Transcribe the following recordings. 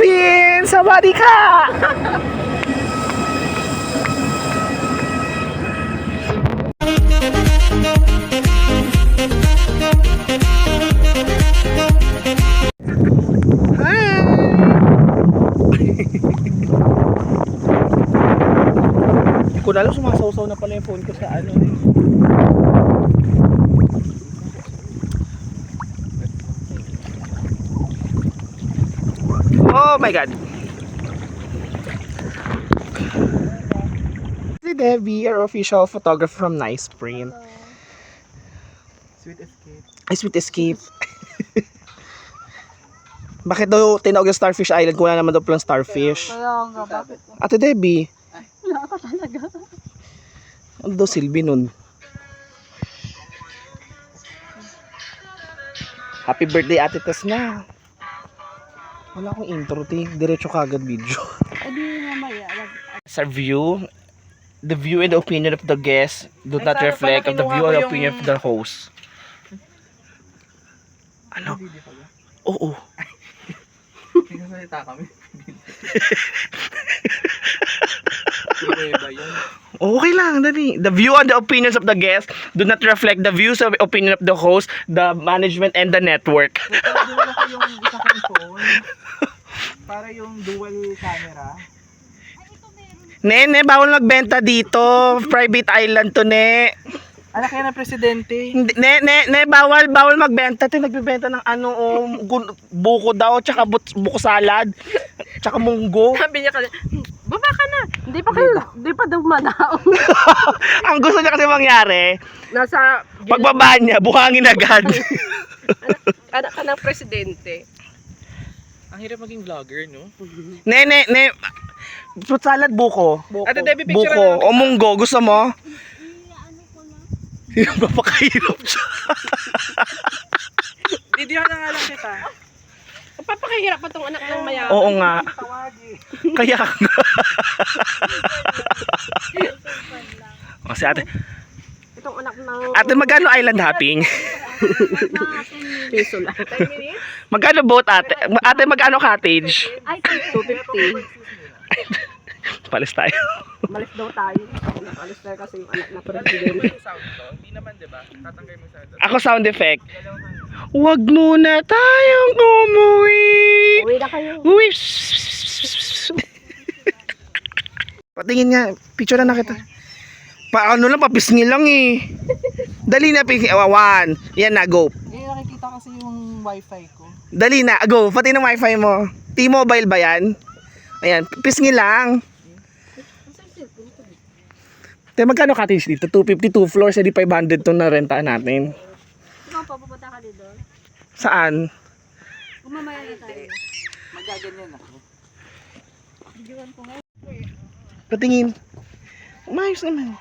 Philippines! Sawadika! Kung lalo sumasawsaw na pala yung phone ko sa ano. Oh my God! Si Debbie, our official photographer from Nice Print. Sweet escape. Ay, Sweet Escape. Bakit daw tinawag yung Starfish Island kung wala naman daw palang starfish? Kaya nga, bakit? Ate Debbie, Wala ka talaga. ano daw silbi nun? Happy birthday Ate Tess na. Wala akong intro, diretso kagad video. Eh di mamaya. Sa view, the view and the opinion of the guest do not reflect of the view and opinion of the host. Ano? Oo. Nagsasalita kami. Okay lang, dali. The view and the opinions of the guest do not reflect the views and opinion of the host, the management, and the network. Dinala ko yung isa kong phone. Para yung dual camera. Ne, bawal magbenta dito. Private island to, ne. Anak yan ng presidente. Ne, bawal magbenta. Ito nagbebenta ng ano, buko daw, tsaka buko salad, tsaka munggo. Sabi niya kasi, baba ka na. Hindi pa daw madaong. Ang gusto niya kasi mangyari, Nasa pagbaba niya, buhangin agad. anak ka ng presidente. Ang hirap maging vlogger, no? Ne, fruit salad, buko. Ate Debbie, picture Buko, o munggo, gusto mo? Papakahirap siya. Videohan na nga lang kita. Papakahirap pa tong anak ng mayaman. Oo nga. Kaya nga. O, si ate. Itong anak ng Ate, magkano island hopping? piso lang. 10 minutes? Magkano boat, ate? Ate, magkano cottage? Ay, 250. Palis tayo. Malis daw tayo. Malis tayo kasi yung anak na presidente. Sound to? Hindi naman, di ba? Tatangay mo sa Ako sound effect. Huwag muna tayong umuwi. Uwi na kayo. Uwi. Patingin nga. Picture na kita. Paano lang, papisngi lang eh. Dali na, one. Yan na, go. Eh, nakikita kasi yung wifi ko. Dali na, go. Pati ng wifi mo. T-Mobile ba yan? Ayan, pisngi lang. Te, magkano cottage dito? 250, 2 floors, edi 500 to na rentaan natin. Ikaw pa, pupunta ka dito? Saan? Kung mamaya na tayo. Magaganyan ako. Videoan ko nga. Patingin. Umayos naman.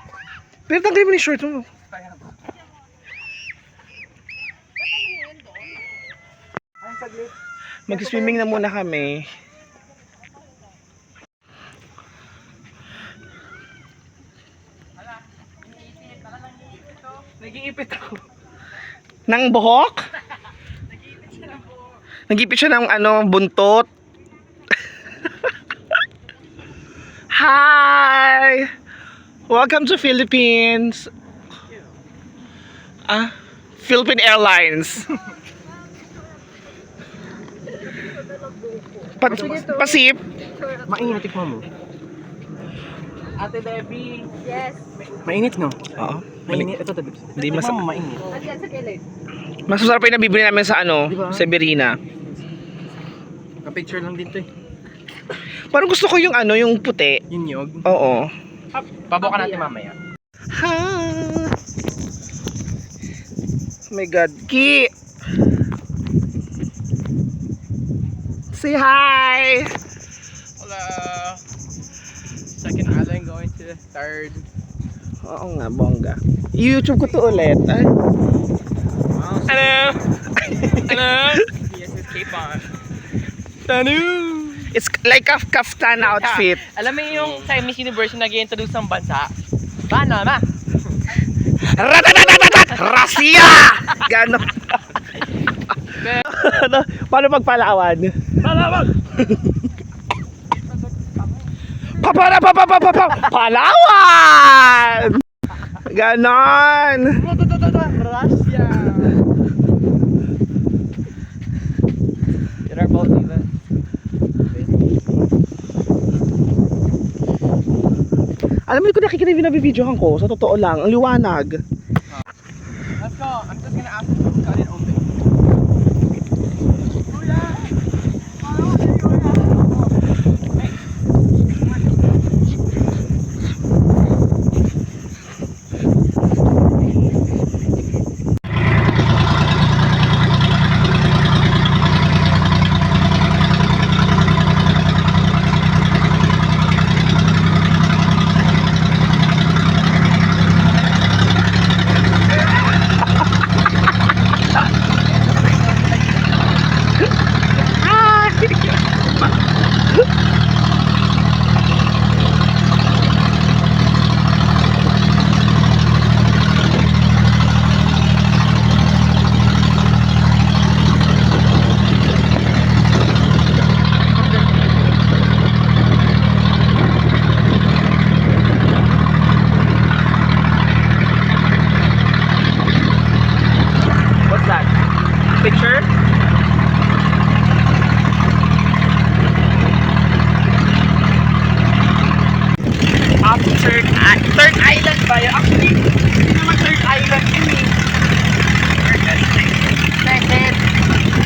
Pero tanggalin mo ni short mo. Kaya ba? Ay, saglit. Mag-swimming na muna kami. Nag-iipit ako. Nang buhok? Nag-ipit siya ng ano, buntot. Hi! Welcome to Philippines. Philippine Airlines. Pasip. Mainit, tikman mo. Ate Debbie. Yes. Mainit, no? Oo. Mainit. Ito, tabi. Hindi mas Tikman mo, mainit. Nandiyan sa kilid. masasarap pa yung nabibili namin sa ano, Diba? Severina. Ka-picture lang dito eh. Parang gusto ko yung ano, yung puti. Yung nyog. Oo. Pabukan natin mamaya. Ha. Oh my God, Ki. Say hi. Hello. Second island going to the third. Oo nga, bongga. YouTube ko to ulit. Ay. Hello. Hello. Yes, escape on. Tanu. It's like a kaftan outfit. Alam mo yung sa Miss Universe na nag-introduce ng bansa? Paano na? Ratatatatat! Russia! Gano? Paano pagpalawan? Palawag! Palawan! Ganon! Russia! Get our boat, Eva. Alam mo, kung nakikita yung binabibidyohan ko, sa totoo lang, ang liwanag. Let's go. I'm just gonna ask you to cut it open. What's that? Picture? Third island ba yun? Actually, hindi naman third island yun eh. Second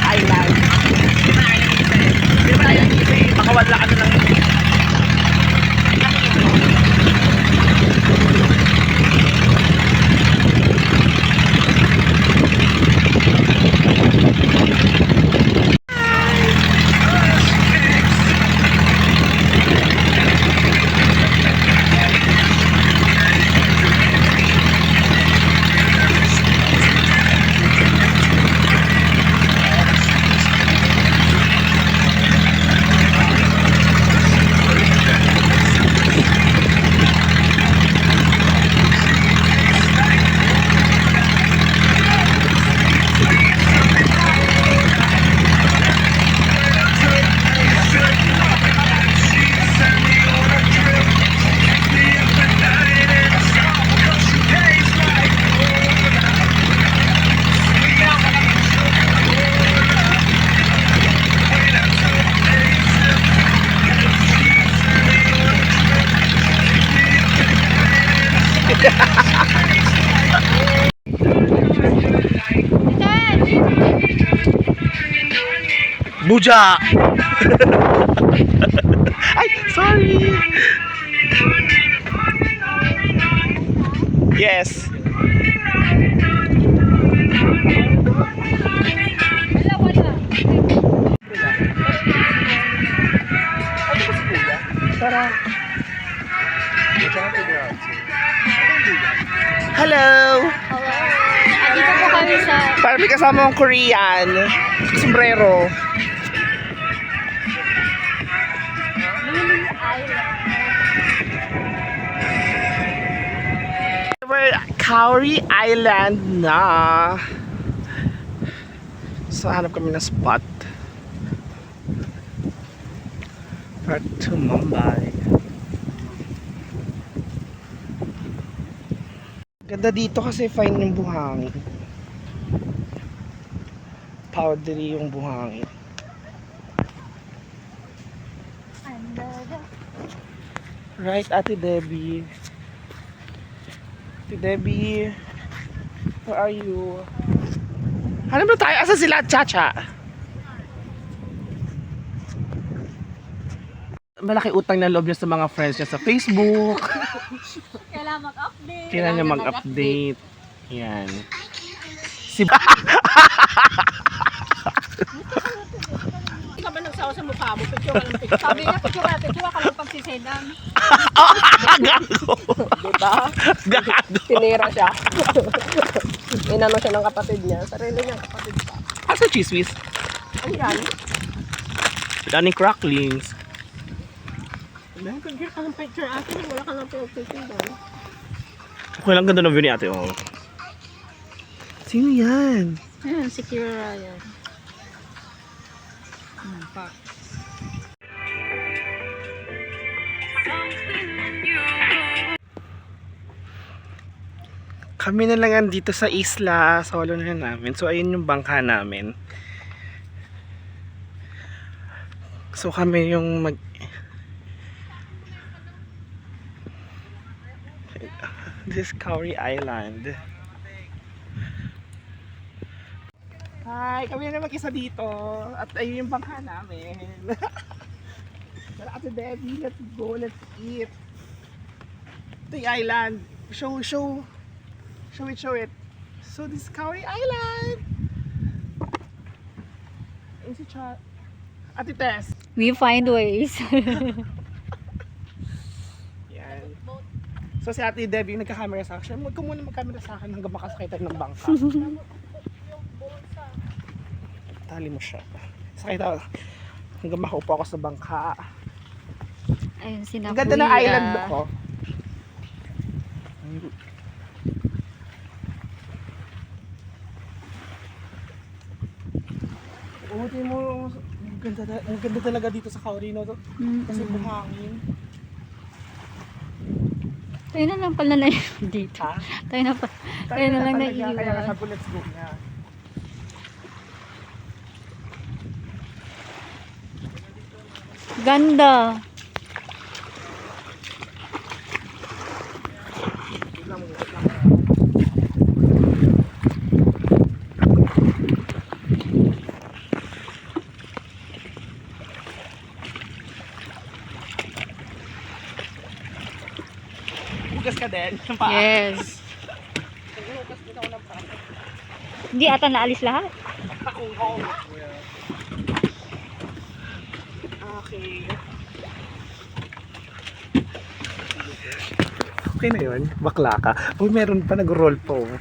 island. Hindi ba island isa eh? Baka wala ano lang yun eh. Buja! Ay, sorry! Yes! Hello! Dito po kami sa Para may kasama akong Korean. Sombrero. Lily Island. We're Kauri Island na. So, hanap kami ng spot. Part to Mumbai. Ganda dito kasi fine yung buhangin. Powdery yung buhangin. Right, Ate Debbie. Ate Debbie, where are you? Hanap na tayo. Asa sila, Chacha? Malaki utang na loob niya sa mga friends niya sa Facebook. Kailangan mag-update. Kailangan niya mag-update. Yan. Si Hindi ka ba nagsawa sa mukha mo? Picture ka lang picture. Sabi niya, picture ka lang pagsisendan. Gago. Diba? Gago. Tinira siya. Inano siya ng kapatid niya. Sarili niya kapatid pa. Asa chismis? Ayan. Daming cracklings. Dahil picture ka ng picture ate, wala ka lang picture doon. Okay lang, ganda ng view ni ate. Oh. Sino yan? Ayan, si Kira Ryan. Kami na lang andito sa isla. Solo na namin. So, ayun yung bangka namin. So, kami yung This is Kauri Island. Hi! Kami na mag-isa dito. At ayun yung bangka namin. Tara, Ate Debbie, let's go, let's eat. Ito yung island. Show it. So this is Kauri Island. Ayun si Ate Tess. We find ways. Yan. So si Ate Debbie yung nagka-camera sa akin. Huwag ka muna mag-camera sa akin hanggang makasakay tayo ng bangka. Tali mo siya. Sakay tayo hanggang makaupo ako sa bangka. Ayun, sina Ang ganda ng Kuya. island ko. Oo, tingin mo, ang ganda talaga dito sa Kauri, no? Kasi buhangin. Tayo na lang pala na dito. Ha? Tayo na lang na talaga, kaya iwan. sabi, let's go na. Ganda. Hugas ka din. ng paa. Yes. Hugas din ako ng paa. Hindi ata naalis lahat. Ako, oo. Okay. Okay na yun? Bakla ka? Uy, meron pa nag-roll po. 2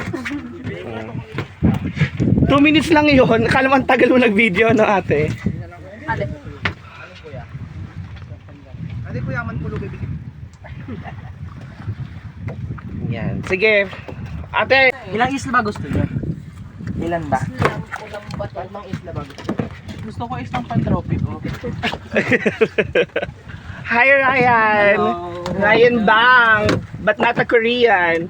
minutes lang yun. Akala mo ang tagal mo nag-video, no ate? Ate. Ate ko yaman pulo baby. Yan. Sige. Ate! Ilang isla ba gusto niyo? Ilan ba? Ibang isla ba? Gusto ko isang pan-tropico. Hi, Ryan! Ryan Bang! But not a Korean.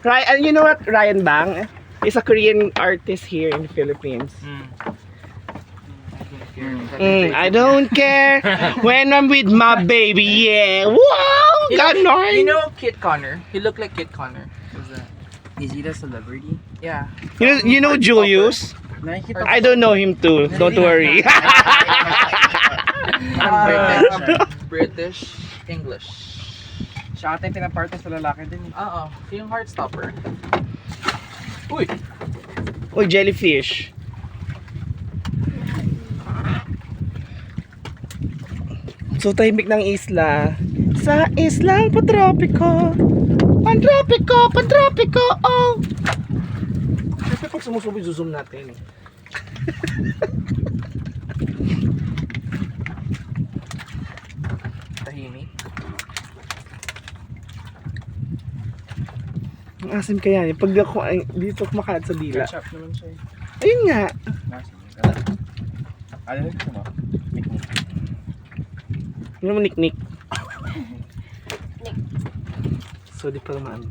Ryan, you know what Ryan Bang? He's a Korean artist here in the Philippines. I don't care when I'm with my baby, yeah! Wow! Ganon! You know Kit Connor? He looked like Kit Connor. Is he the celebrity? Yeah. You know Julius? Nakikita I don't know him too. Don't worry. British, English. siya ata yung pinapartner sa lalaki din. Oo, yung Heartstopper. Uy! Uy, jellyfish. So, tahimik ng isla. Sa islang patropiko. Patropiko, oh! Siyempre pag sumusubi, zoom natin. Tahimik. Ang asim kaya yun. Pag ako, ay, dito kumakalat sa dila. Ketchup naman siya eh. Ayun nga. Ano rin mo? Yun naman niknik. So, di pa naman.